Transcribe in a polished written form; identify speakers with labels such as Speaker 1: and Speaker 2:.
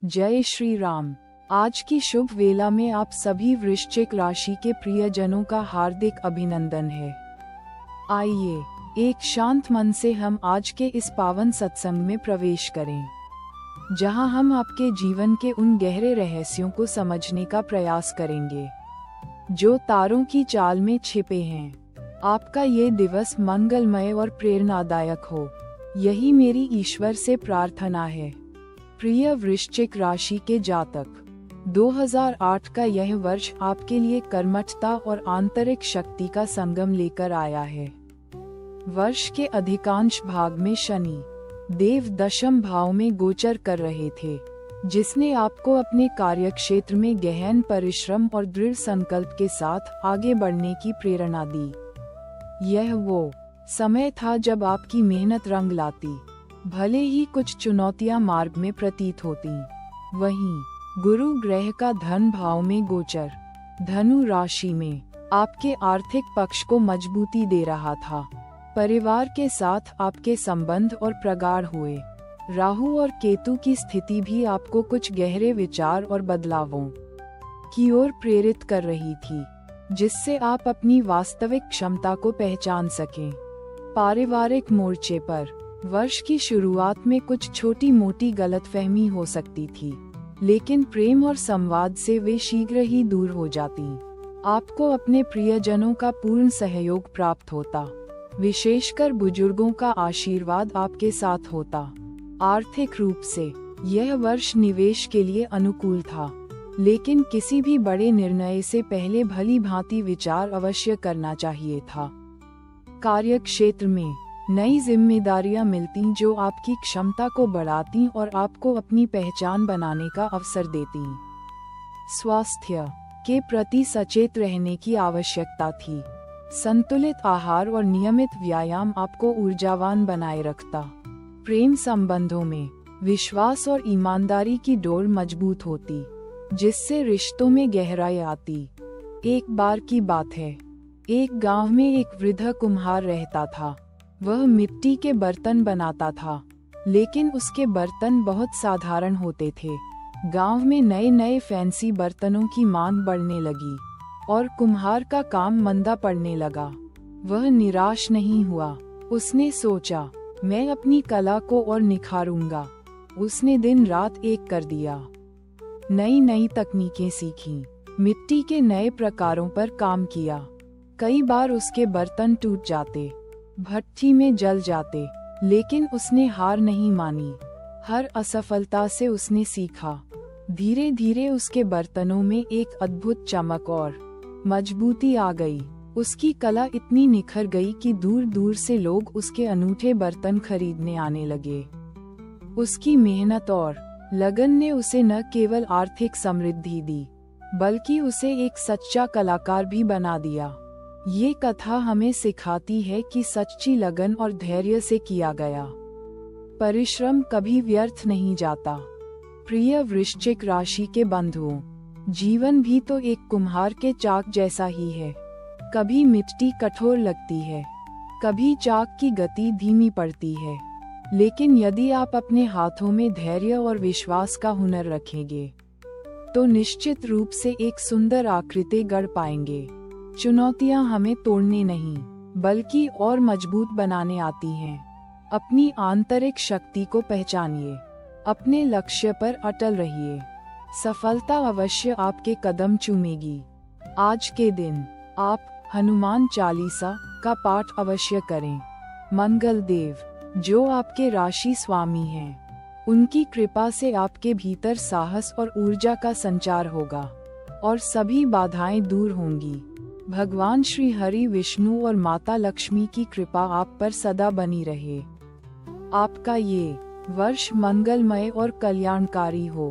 Speaker 1: जय श्री राम। आज की शुभ वेला में आप सभी वृश्चिक राशि के प्रियजनों का हार्दिक अभिनंदन है। आइए एक शांत मन से हम आज के इस पावन सत्संग में प्रवेश करें, जहां हम आपके जीवन के उन गहरे रहस्यों को समझने का प्रयास करेंगे जो तारों की चाल में छिपे हैं। आपका ये दिवस मंगलमय और प्रेरणादायक हो, यही मेरी ईश्वर से प्रार्थना है। प्रिय वृश्चिक राशि के जातक, 2008 का यह वर्ष आपके लिए कर्मठता और आंतरिक शक्ति का संगम लेकर आया है। वर्ष के अधिकांश भाग में शनि देव दशम भाव में गोचर कर रहे थे, जिसने आपको अपने कार्यक्षेत्र में गहन परिश्रम और दृढ़ संकल्प के साथ आगे बढ़ने की प्रेरणा दी। यह वो समय था जब आपकी मेहनत रंग लाती, भले ही कुछ चुनौतियां मार्ग में प्रतीत होती। वहीं गुरु ग्रह का धन भाव में गोचर धनु राशि में आपके आर्थिक पक्ष को मजबूती दे रहा था। परिवार के साथ आपके संबंध और प्रगाढ़ हुए। राहु और केतु की स्थिति भी आपको कुछ गहरे विचार और बदलावों की ओर प्रेरित कर रही थी, जिससे आप अपनी वास्तविक क्षमता को पहचान सकें। पारिवारिक मोर्चे पर वर्ष की शुरुआत में कुछ छोटी मोटी गलतफहमी हो सकती थी, लेकिन प्रेम और संवाद से वे शीघ्र ही दूर हो जाती। आपको अपने प्रियजनों का पूर्ण सहयोग प्राप्त होता, विशेषकर बुजुर्गों का आशीर्वाद आपके साथ होता। आर्थिक रूप से यह वर्ष निवेश के लिए अनुकूल था, लेकिन किसी भी बड़े निर्णय से पहले भली भांति विचार अवश्य करना चाहिए था। कार्यक्षेत्र में नई जिम्मेदारियां मिलती जो आपकी क्षमता को बढ़ाती और आपको अपनी पहचान बनाने का अवसर देती। स्वास्थ्य के प्रति सचेत रहने की आवश्यकता थी। संतुलित आहार और नियमित व्यायाम आपको ऊर्जावान बनाए रखता। प्रेम संबंधों में विश्वास और ईमानदारी की डोर मजबूत होती, जिससे रिश्तों में गहराई आती। एक बार की बात है, एक गांव में एक वृद्ध कुम्हार रहता था। वह मिट्टी के बर्तन बनाता था, लेकिन उसके बर्तन बहुत साधारण होते थे। गांव में नए नए फैंसी बर्तनों की मांग बढ़ने लगी और कुम्हार का काम मंदा पड़ने लगा। वह निराश नहीं हुआ। उसने सोचा, मैं अपनी कला को और निखारूंगा। उसने दिन रात एक कर दिया। नई नई तकनीकें सीखीं, मिट्टी के नए प्रकारों पर काम किया। कई बार उसके बर्तन टूट जाते, भट्ठी में जल जाते, लेकिन उसने हार नहीं मानी। हर असफलता से उसने सीखा। धीरे धीरे उसके बर्तनों में एक अद्भुत चमक और मजबूती आ गई। उसकी कला इतनी निखर गई कि दूर दूर से लोग उसके अनूठे बर्तन खरीदने आने लगे। उसकी मेहनत और लगन ने उसे न केवल आर्थिक समृद्धि दी, बल्कि उसे एक सच्चा कलाकार भी बना दिया। ये कथा हमें सिखाती है कि सच्ची लगन और धैर्य से किया गया परिश्रम कभी व्यर्थ नहीं जाता। प्रिय वृश्चिक राशि के बंधुओं, जीवन भी तो एक कुम्हार के चाक जैसा ही है। कभी मिट्टी कठोर लगती है, कभी चाक की गति धीमी पड़ती है, लेकिन यदि आप अपने हाथों में धैर्य और विश्वास का हुनर रखेंगे, तो निश्चित रूप से एक सुंदर आकृति गढ़ पाएंगे। चुनौतियां हमें तोड़ने नहीं, बल्कि और मजबूत बनाने आती हैं। अपनी आंतरिक शक्ति को पहचानिए, अपने लक्ष्य पर अटल रहिए। सफलता अवश्य आपके कदम चूमेगी। आज के दिन आप हनुमान चालीसा का पाठ अवश्य करें। मंगल देव, जो आपके राशि स्वामी हैं, उनकी कृपा से आपके भीतर साहस और ऊर्जा का संचार होगा और सभी बाधाएं दूर होंगी। भगवान श्री हरि विष्णु और माता लक्ष्मी की कृपा आप पर सदा बनी रहे। आपका ये वर्ष मंगलमय और कल्याणकारी हो।